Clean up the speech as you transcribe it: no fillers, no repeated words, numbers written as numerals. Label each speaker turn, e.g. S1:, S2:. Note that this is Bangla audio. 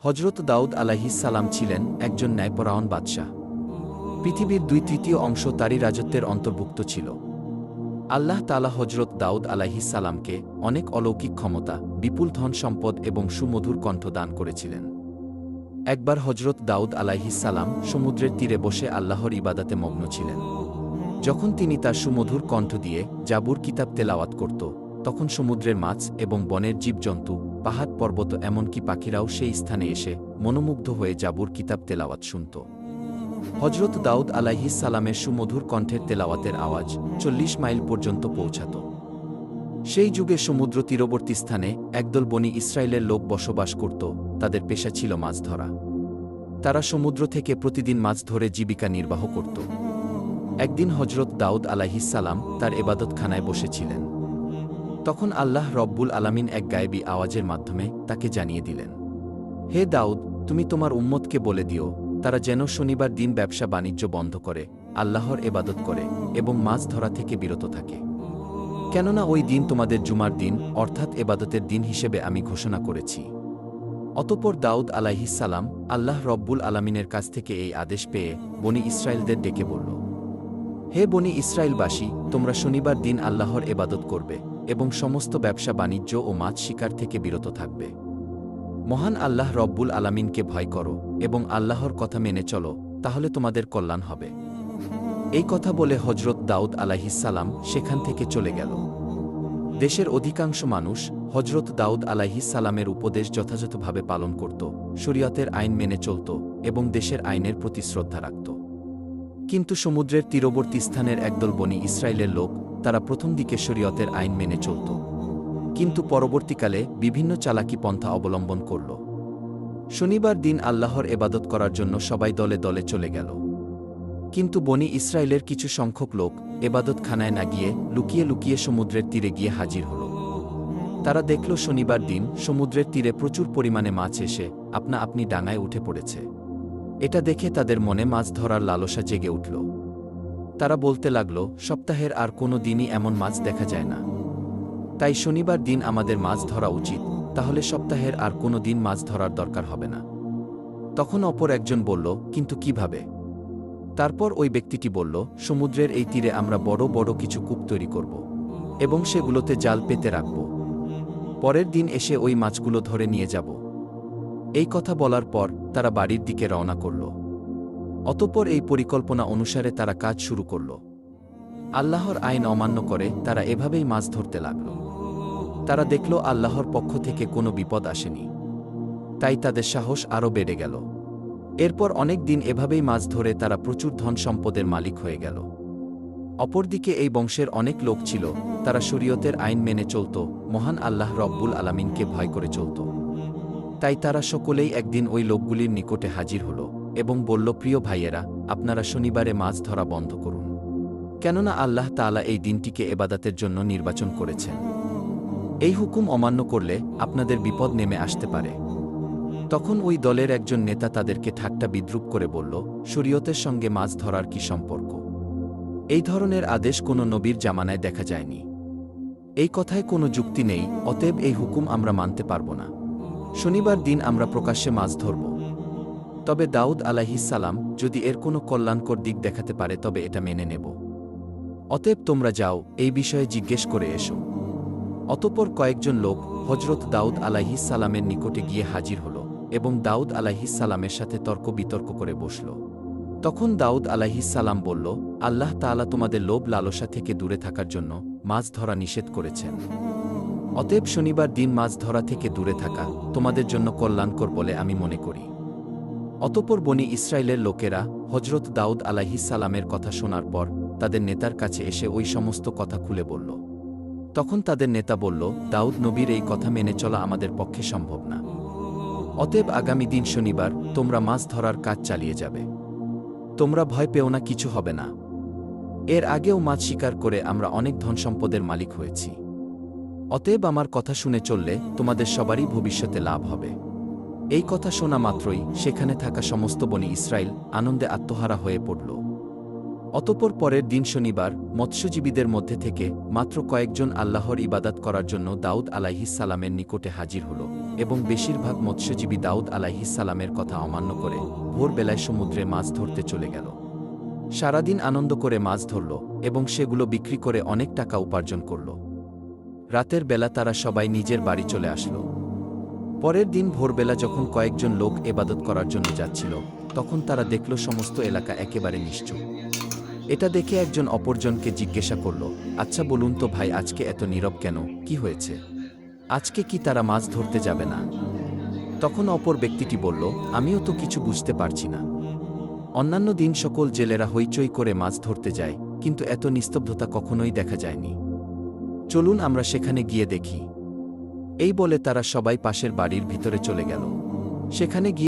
S1: হজরত দাউদ আলাইহিস সালাম ছিলেন একজন ন্যায়পরায়ণ বাদশাহ। পৃথিবীর 2/3 অংশ তারই রাজত্বের অন্তর্ভুক্ত ছিল। আল্লাহ তাআলা হজরত দাউদ আলাইহিস সালামকে অনেক অলৌকিক ক্ষমতা, বিপুল ধন সম্পদ এবং সুমধুর কণ্ঠ দান করেছিলেন। একবার হজরত দাউদ আলাইহিস সালাম সমুদ্রের তীরে বসে আল্লাহর ইবাদাতে মগ্ন ছিলেন। যখন তিনি তার সুমধুর কণ্ঠ দিয়ে জাবুর কিতাব তেলাওয়াত করত, তখন সমুদ্রের মাছ এবং বনের জীবজন্তু, পাহাড় পর্বত এমনকি পাখিরাও সেই স্থানে এসে মনোমুগ্ধ হয়ে জাবুর কিতাব তেলাওয়াত শুনত। হজরত দাউদ আলাইহিস সালামের সুমধুর কণ্ঠের তেলাওয়াতের আওয়াজ 40 মাইল পর্যন্ত পৌঁছাত। সেই যুগে সমুদ্র তীরবর্তী স্থানে একদল বনি ইসরায়েলের লোক বসবাস করত। তাদের পেশা ছিল মাছ ধরা। তারা সমুদ্র থেকে প্রতিদিন মাছ ধরে জীবিকা নির্বাহ করত। একদিন হজরত দাউদ আলাইহিস সালাম তার এবাদতখানায় বসেছিলেন। তখন আল্লাহ রব্বুল আলামিন এক গায়েবী আওয়াজের মাধ্যমে তাকে জানিয়ে দিলেন, হে দাউদ, তুমি তোমার উম্মতকে বলে দিও, তারা যেন শনিবার দিন ব্যবসা বাণিজ্য বন্ধ করে আল্লাহর এবাদত করে এবং মাছ ধরা থেকে বিরত থাকে। কেননা ওই দিন তোমাদের জুমার দিন অর্থাৎ এবাদতের দিন হিসেবে আমি ঘোষণা করেছি। অতঃপর দাউদ আলাইহিস সালাম আল্লাহ রব্বুল আলামিনের কাছ থেকে এই আদেশ পেয়ে বনি ইসরায়েলদের ডেকে বলল, হে বনি ইসরায়েলবাসী, তোমরা শনিবার দিন আল্লাহর এবাদত করবে এবং সমস্ত ব্যবসা বাণিজ্য ও মাছ শিকার থেকে বিরত থাকবে। মহান আল্লাহ রব্বুল আলামিনকে ভয় করো এবং আল্লাহর কথা মেনে চলো, তাহলে তোমাদের কল্যাণ হবে। এই কথা বলে হজরত দাউদ আলাইহিস সালাম সেখান থেকে চলে গেল। দেশের অধিকাংশ মানুষ হজরত দাউদ আলাইহিস সালামের উপদেশ যথাযথভাবে পালন করত, শরীয়তের আইন মেনে চলত এবং দেশের আইনের প্রতি শ্রদ্ধা রাখত। কিন্তু সমুদ্রের তীরবর্তী স্থানের একদল বনি ইসরায়েলের লোক, তারা প্রথম দিকে শরীয়তের আইন মেনে চলত, কিন্তু পরবর্তীকালে বিভিন্ন চালাকি পন্থা অবলম্বন করল। শনিবার দিন আল্লাহর এবাদত করার জন্য সবাই দলে দলে চলে গেল। কিন্তু বনি ইসরায়েলের কিছু সংখ্যক লোক এবাদতখানায় না গিয়ে লুকিয়ে লুকিয়ে সমুদ্রের তীরে গিয়ে হাজির হল। তারা দেখল শনিবার দিন সমুদ্রের তীরে প্রচুর পরিমাণে মাছ এসে আপনা আপনি ডাঙায় উঠে পড়েছে। এটা দেখে তাদের মনে মাছ ধরার লালসা জেগে উঠল। তারা বলতে লাগল, সপ্তাহের আর কোনো দিনই এমন মাছ দেখা যায় না, তাই শনিবার দিন আমাদের মাছ ধরা উচিত, তাহলে সপ্তাহের আর কোনো দিন মাছ ধরার দরকার হবে না। তখন অপর একজন বলল, কিন্তু কিভাবে? তারপর ওই ব্যক্তিটি বলল, সমুদ্রের এই তীরে আমরা বড় বড় কিছু কূপ তৈরি করব এবং সেগুলোতে জাল পেতে রাখব। পরের দিন এসে ওই মাছগুলো ধরে নিয়ে যাব। এই কথা বলার পর তারা বাড়ির দিকে রওনা করল। অতঃপর এই পরিকল্পনা অনুসারে তারা কাজ শুরু করল। আল্লাহর আইন অমান্য করে তারা এভাবেই মাছ ধরতে লাগল। তারা দেখল আল্লাহর পক্ষ থেকে কোনো বিপদ আসেনি, তাই তাদের সাহস আরও বেড়ে গেল। এরপর অনেক দিন এভাবেই মাছ ধরে তারা প্রচুর ধন সম্পদের মালিক হয়ে গেল। অপরদিকে এই বংশের অনেক লোক ছিল, তারা শরীয়তের আইন মেনে চলত, মহান আল্লাহ রব্বুল আলামিনকে ভয় করে চলত। তাই তারা সকলেই একদিন ওই লোকগুলির নিকটে হাজির হল এবং বলল, প্রিয় ভাইয়েরা, আপনারা শনিবারে মাছ ধরা বন্ধ করুন, কেননা আল্লাহ তাআলা এই দিনটিকে এবাদাতের জন্য নির্বাচন করেছেন। এই হুকুম অমান্য করলে আপনাদের বিপদ নেমে আসতে পারে। তখন ওই দলের একজন নেতা তাদেরকে ঠাট্টা বিদ্রূপ করে বলল, শরীয়তের সঙ্গে মাছ ধরার কি সম্পর্ক? এই ধরনের আদেশ কোনো নবীর জামানায় দেখা যায়নি। এই কথায় কোনো যুক্তি নেই, অতএব এই হুকুম আমরা মানতে পারব না। শনিবার দিন আমরা প্রকাশ্যে মাছ ধরব। তবে দাউদ আলাইহিস সালাম যদি এর কোনো কল্যাণকর দিক দেখাতে পারে তবে এটা মেনে নেব। অতএব তোমরা যাও, এই বিষয়ে জিজ্ঞেস করে এসো। অতঃপর কয়েকজন লোক হজরত দাউদ আলাইহিস সালামের নিকটে গিয়ে হাজির হল এবং দাউদ আলাইহিস সালামের সাথে তর্ক বিতর্ক করে বসল। তখন দাউদ আলাইহিস সালাম বলল, আল্লাহ তাআলা তোমাদের লোভ লালসা থেকে দূরে থাকার জন্য মাছ ধরা নিষেধ করেছেন। অতএব শনিবার দিন মাছ ধরা থেকে দূরে থাকা তোমাদের জন্য কল্যাণকর বলে আমি মনে করি। অতঃপর বনি ইসরায়েলের লোকেরা হজরত দাউদ আলাইহিস সালামের কথা শোনার পর তাদের নেতার কাছে এসে ওই সমস্ত কথা খুলে বলল। তখন তাদের নেতা বলল, দাউদ নবীর এই কথা মেনে চলা আমাদের পক্ষে সম্ভব না। অতএব আগামী দিন শনিবার তোমরা মাছ ধরার কাজ চালিয়ে যাবে। তোমরা ভয় পেও না, কিছু হবে না। এর আগেও মাছ শিকার করে আমরা অনেক ধন সম্পদের মালিক হয়েছি। অতএব আমার কথা শুনে চললে তোমাদের সবারই ভবিষ্যতে লাভ হবে। এই কথা শোনা মাত্রই সেখানে থাকা সমস্ত বনি ইসরায়েল আনন্দে আত্মহারা হয়ে পড়ল। অতঃপর পরের দিন শনিবার মৎস্যজীবীদের মধ্যে থেকে মাত্র কয়েকজন আল্লাহর ইবাদত করার জন্য দাউদ আলাইহিস সালামের নিকটে হাজির হল এবং বেশিরভাগ মৎস্যজীবী দাউদ আলাইহিস সালামের কথা অমান্য করে ভোরবেলায় সমুদ্রে মাছ ধরতে চলে গেল। সারাদিন আনন্দ করে মাছ ধরল এবং সেগুলো বিক্রি করে অনেক টাকা উপার্জন করল। রাতের বেলা তারা সবাই নিজের বাড়ি চলে আসলো। পরের দিন ভোরবেলা যখন কয়েকজন লোক ইবাদত করার জন্য যাচ্ছিল, তখন তারা দেখল সমস্ত এলাকা একেবারে নিশ্চুপ। এটা দেখে একজন অপরজনকে জিজ্ঞাসা করল, আচ্ছা বলুন তো ভাই, আজকে এত নীরব কেন, কি হয়েছে? আজকে কি তারা মাছ ধরতে যাবে না? তখন অপর ব্যক্তিটি বলল, আমিও তো কিছু বুঝতে পারছি না। অন্যান্য দিন সকল জেলেরা হইচই করে মাছ ধরতে যায়, কিন্তু এত নিস্তব্ধতা কখনোই দেখা যায়নি। চলুন আমরা সেখানে গিয়ে দেখি। এই বলে তারা সবাই পাশের বাড়ির ভিতরে চলে গেল। সেখানে গিয়ে